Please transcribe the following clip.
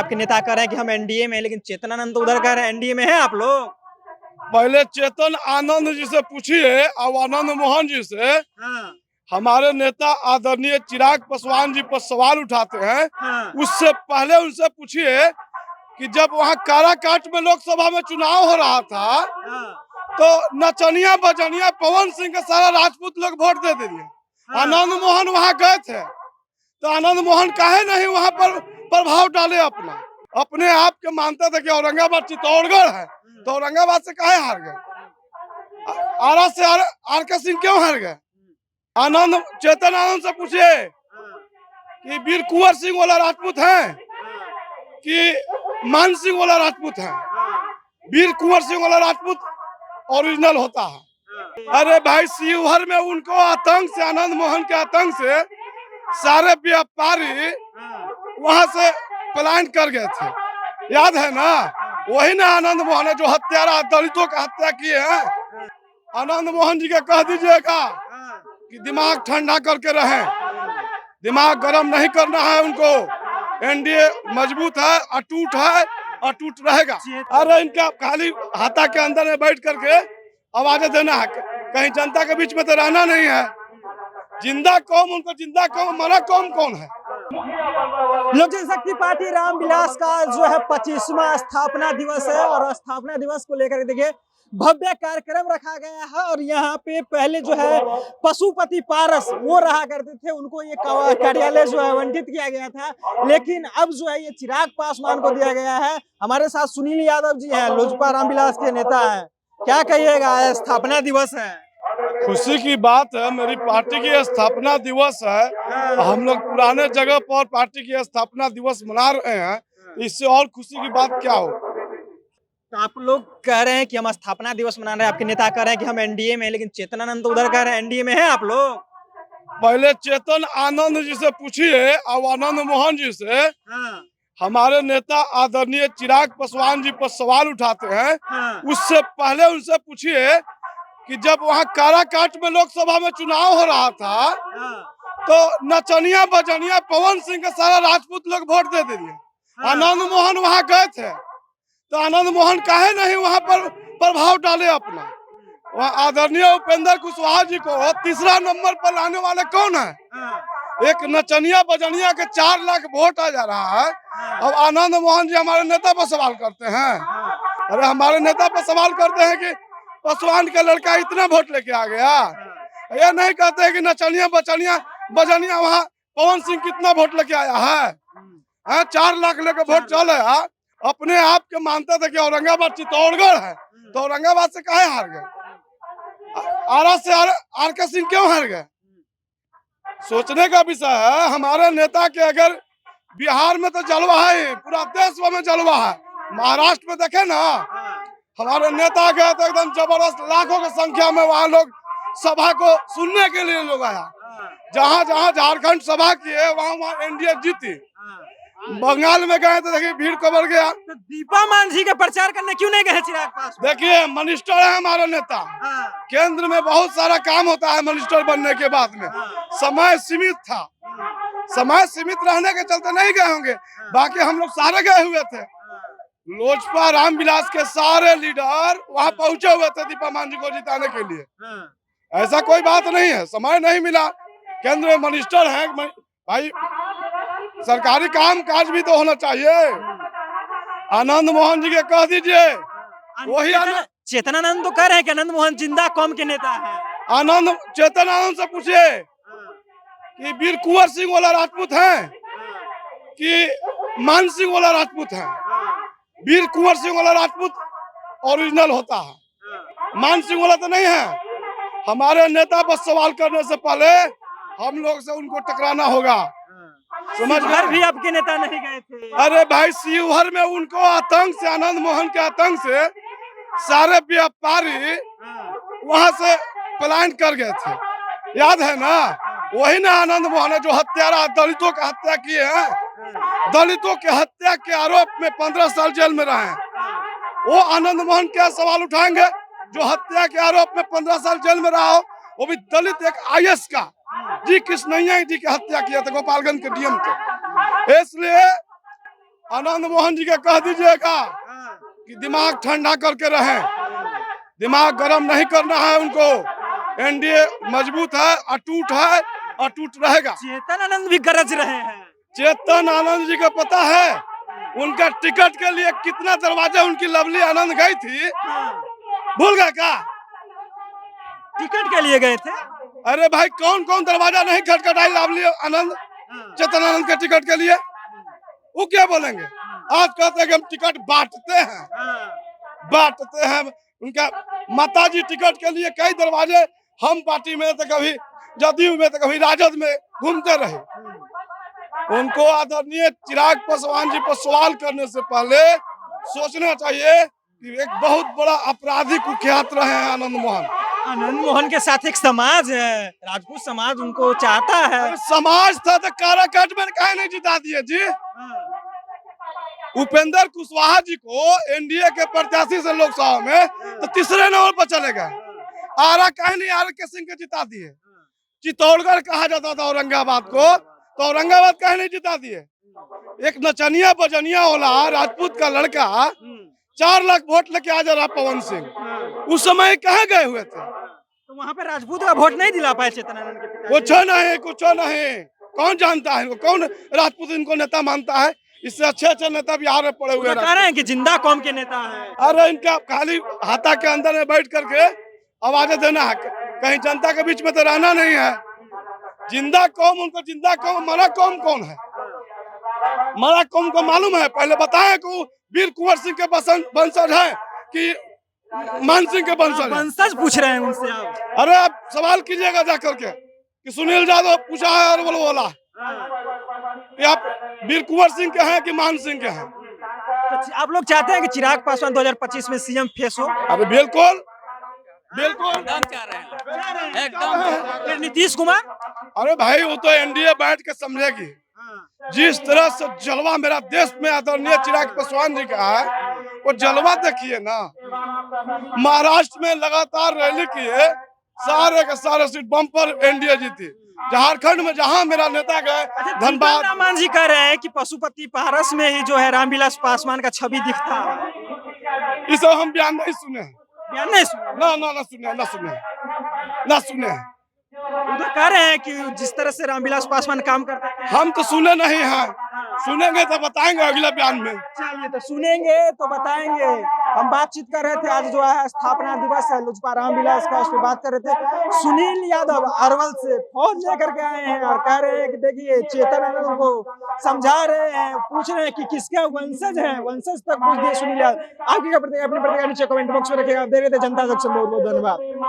आपके नेता कह रहे हैं कि हम एनडीए में हैं, लेकिन चेतनानंद तो उधर कह रहे हैं एनडीए में हैं आप लोग। पहले चेतन आनंद जी से पूछिए और आनंद मोहन जी से। हाँ, हमारे नेता आदरणीय चिराग पासवान जी पर सवाल उठाते हैं। हाँ, उससे पहले उनसे पूछिए कि जब वहाँ काराकाट में लोकसभा में चुनाव हो रहा था हाँ, तो नचनिया बजनिया पवन सिंह के सारा राजपूत लोग वोट दे दिए। हाँ। आनंद मोहन वहाँ गए थे तो आनंद मोहन काहे नहीं वहाँ पर प्रभाव डाले अपने आप के मानते थे कि औरंगाबाद चित्तौड़गढ़ है, तो औरंगाबाद से काहे हार गए? आरा से आर के सिंह क्यों हार गए? चेतन आनंद से पूछिए कि वीर कुंवर सिंह वाला राजपूत है कि मान सिंह वाला राजपूत है। वीर कुंवर सिंह वाला राजपूत ओरिजिनल होता है। अरे भाई, शिवहर में उनको आतंक से, आनंद मोहन के आतंक से सारे व्यापारी वहां से पलायन कर गए थे, याद है ना? वही ना आनंद मोहन है जो हत्यारा दलितों का हत्या किए हैं। आनंद मोहन जी के कह दीजिएगा कि दिमाग ठंडा करके रहें, दिमाग गर्म नहीं करना है उनको। एनडीए मजबूत है, अटूट रहेगा। अरे इनका खाली हाथा के अंदर में बैठ करके आवाजें देना है, कहीं जनता के बीच में तो रहना नहीं है। जिंदा कौम, उनको जिंदा कौम, मरा कौम कौन है? लोक जनशक्ति पार्टी रामविलास का जो है 25वां स्थापना दिवस है और स्थापना दिवस को लेकर देखिए भव्य कार्यक्रम रखा गया है। और यहाँ पे पहले जो है पशुपति पारस वो रहा करते थे, उनको ये कार्यालय जो है आवंटित किया गया था, लेकिन अब जो है ये चिराग पासवान को दिया गया है। हमारे साथ सुनील यादव जी हैं, लोजपा रामविलास के नेता हैं। क्या कहिएगा, स्थापना दिवस है, खुशी की बात है, मेरी पार्टी की स्थापना दिवस है। हम लोग पुराने जगह पर पार्टी की स्थापना दिवस मना रहे हैं, इससे और खुशी की बात क्या हो? तो आप लोग कह रहे हैं कि हम स्थापना दिवस मना रहे हैं, आपके नेता कह रहे हैं कि हम एनडीए में हैं, लेकिन चेतनानंद तो उधर कह रहे हैं एनडीए में हैं आप लोग। पहले चेतन आनंद जी से पूछिए और आनंद मोहन जी से। हाँ, हमारे नेता आदरणीय चिराग पासवान जी पर सवाल उठाते हैं। हाँ, उससे पहले उनसे पूछिए कि जब वहाँ काराकाट में लोकसभा में चुनाव हो रहा था हाँ, तो नचनिया बजनिया पवन सिंह के सारा राजपूत लोग वोट दे दिए। आनंद मोहन वहाँ गए थे तो आनंद मोहन काहे नहीं वहाँ पर प्रभाव डाले अपना? वहाँ आदरणीय उपेंद्र कुशवाहा जी को तीसरा नंबर पर लाने वाले कौन है? एक नचनिया बजनिया के 4 लाख वोट आ जा रहा है। अब आनंद मोहन जी हमारे नेता पर सवाल करते हैं। अरे हमारे नेता पर सवाल करते हैं कि पासवान का लड़का इतना वोट लेके आ गया। ये नहीं कहते हैं कि नचनिया बजनिया वहाँ पवन सिंह कितना वोट लेके आया है? 4 लाख लेके वोट चले। अपने आप के मानते थे कि औरंगाबाद चित्तौड़गढ़ है, तो औरंगाबाद से काहे हार गए? आरा से आर के सिंह क्यों हार गए? सोचने का विषय है। हमारे नेता के अगर बिहार में तो जलवा है, पूरा देश में जलवा है। महाराष्ट्र में देखे ना, हमारे नेता गए तो एकदम जबरदस्त, लाखों की संख्या में वहाँ लोग सभा को सुनने के लिए लोग आया। जहाँ जहाँ झारखंड सभा किए वहाँ एनडीए जीती। बंगाल में गए तो देखिए भीड़ कबर गया। तो दीपा मांझी का प्रचार करने क्यों नहीं गए चिराग पासवान? देखिए मिनिस्टर है हमारे नेता, केंद्र में बहुत सारा काम होता है मिनिस्टर बनने के बाद में। समय सीमित था, समय सीमित रहने के चलते नहीं गए होंगे, बाकी हम लोग सारे गए हुए थे। लोजपा रामविलास के सारे लीडर वहाँ पहुंचे हुए थे दीपा मांझी को जिताने के लिए। ऐसा कोई बात नहीं है, समय नहीं मिला। केंद्र में मिनिस्टर है भाई, सरकारी काम काज भी तो होना चाहिए। आनंद मोहन जी के कह दीजिए, वही चेतनानंद तो कह रहे हैं कि आनंद मोहन जिंदा कौम के नेता है। चेतन आनंद से पूछिए कि वीर कुंवर सिंह वाला राजपूत है कि मान सिंह वाला राजपूत है। वीर कुंवर सिंह वाला राजपूत ओरिजिनल होता है, मान सिंह वाला तो नहीं है। हमारे नेता पर सवाल करने से पहले हम लोग से उनको टकराना होगा, समझ शिवहर भी आपके नेता नहीं गए थे? अरे भाई, शिवहर में उनको आतंक से, आनंद मोहन के आतंक से सारे व्यापारी वहां से पलायन कर गए थे, याद है ना? वही ना आनंद मोहन है जो हत्यारा दलितों का हत्या किए हैं। दलितों के हत्या के आरोप में 15 साल जेल में रहे। वो आनंद मोहन क्या सवाल उठाएंगे जो हत्या के आरोप में 15 साल जेल में रहा हो, वो भी दलित एक आईएएस का, जी कृष्णैया जी की हत्या किया था, गोपालगंज के डीएम के। इसलिए आनंद मोहन जी के कह दीजिएगा कि दिमाग ठंडा करके रहें, दिमाग गर्म नहीं करना है उनको। एनडीए मजबूत है, अटूट रहेगा। चेतन आनंद भी गरज रहे हैं। चेतन आनंद जी को पता है उनका टिकट के लिए कितना दरवाजा उनकी लवली आनंद गई थी, भूल गए क्या? टिकट के लिए गए थे। अरे भाई कौन कौन दरवाजा नहीं खटखटाई लवली आनंद चेतन आनंद के टिकट के लिए? वो क्या बोलेंगे? आज कहते हैं कि हम टिकट बांटते हैं। उनका माताजी टिकट के लिए कई दरवाजे, हम पार्टी में तो कभी जदयू में तो कभी राजद में घूमते रहे। उनको आदरणीय चिराग पासवान जी पर सवाल करने से पहले सोचना चाहिए कि एक बहुत बड़ा अपराधी कुख्यात रहे हैं आनंद मोहन। आनंद मोहन के साथ एक समाज है, राजपूत समाज उनको चाहता है। समाज था तो काराकाट में काहे नहीं जिता दिए जी? उपेंद्र कुशवाहा जी को एनडीए के प्रत्याशी से लोकसभा में तो तीसरे नंबर पर चले गए। आरा काहे नहीं आर के सिंह के जिता दिए? चित्तौड़गढ़ कहा जाता था औरंगाबाद को, तो औरंगाबाद काहे नहीं जिता दिए? एक नचनिया बजनिया वाला राजपूत का लड़का 4 लाख वोट लेके आ जा रहा पवन सिंह, उस समय कहाँ गए हुए थे? तो वहाँ पे राजपूत का वोट नहीं दिला पाए चेतन आनंद के पिताजी। कुछ नहीं। कौन जानता है इनको? कौन राजपूत इनको नेता मानता है? इससे अच्छे नेता बिहार में पड़े हुए हैं। कह रहे हैं कि जिंदा कौम के नेता हैं। अरे इनका खाली हाथा के अंदर में बैठ करके आवाजें देना है, कहीं जनता के बीच में तो रहना नहीं है। जिंदा कौम, उनको जिंदा कौम, मरा कौम कौन है? मरा कौम को मालूम है? पहले बताएं कि वीर कुंवर सिंह के वंशज है कि मान सिंह के वंशज पूछ रहे हैं उनसे आप। अरे आप सवाल कीजिएगा जाकर के कि सुनील यादव पूछा है और बोला कि आप वीर कुंवर सिंह के हैं कि मान सिंह के हैं? तो आप लोग चाहते हैं कि चिराग पासवान 2025 में सीएम फेस हो? अरे बिल्कुल बिल्कुल एकदम। फिर नीतीश कुमार? अरे भाई वो तो एनडीए बैठ के समझेगी। जिस तरह से जलवा मेरा देश में आदरणीय चिराग पासवान जी का है, वो जलवा देखिए ना। महाराष्ट्र में लगातार रैली किए, सारे के सारे सीट बम्पर एनडीए जीती। झारखंड में जहां मेरा नेता गए, धनबाद। रामान जी कह रहे हैं कि पशुपति पारस में ही जो है रामविलास पासवान का छवि दिखता है। इसे हम बयान नहीं सुने। बयान नहीं सुने? ना सुने। उधर कह रहे हैं कि जिस तरह से रामविलास पासवान काम करते हैं। हम तो सुने नहीं हैं, सुनेंगे तो बताएंगे अगले बयान में। चलिए, तो सुनेंगे तो बताएंगे। हम बातचीत कर रहे थे, आज जो है स्थापना दिवस है लोजपा रामविलास का, उस पर बात कर रहे थे। सुनील यादव अरवल से फौज लेकर के आए हैं और कह रहे हैं कि देखिए चेतन आनंद को समझा रहे हैं, पूछ रहे हैं कि किसके वंशज हैं, वंशज तक पूछ दिए सुनील यादव। आपकी क्या प्रतिक्रिया? अपनी प्रतिक्रिया नीचे कमेंट बॉक्स में रखिएगा। आप देख रहे थे जनता जंक्शन, बहुत बहुत धन्यवाद।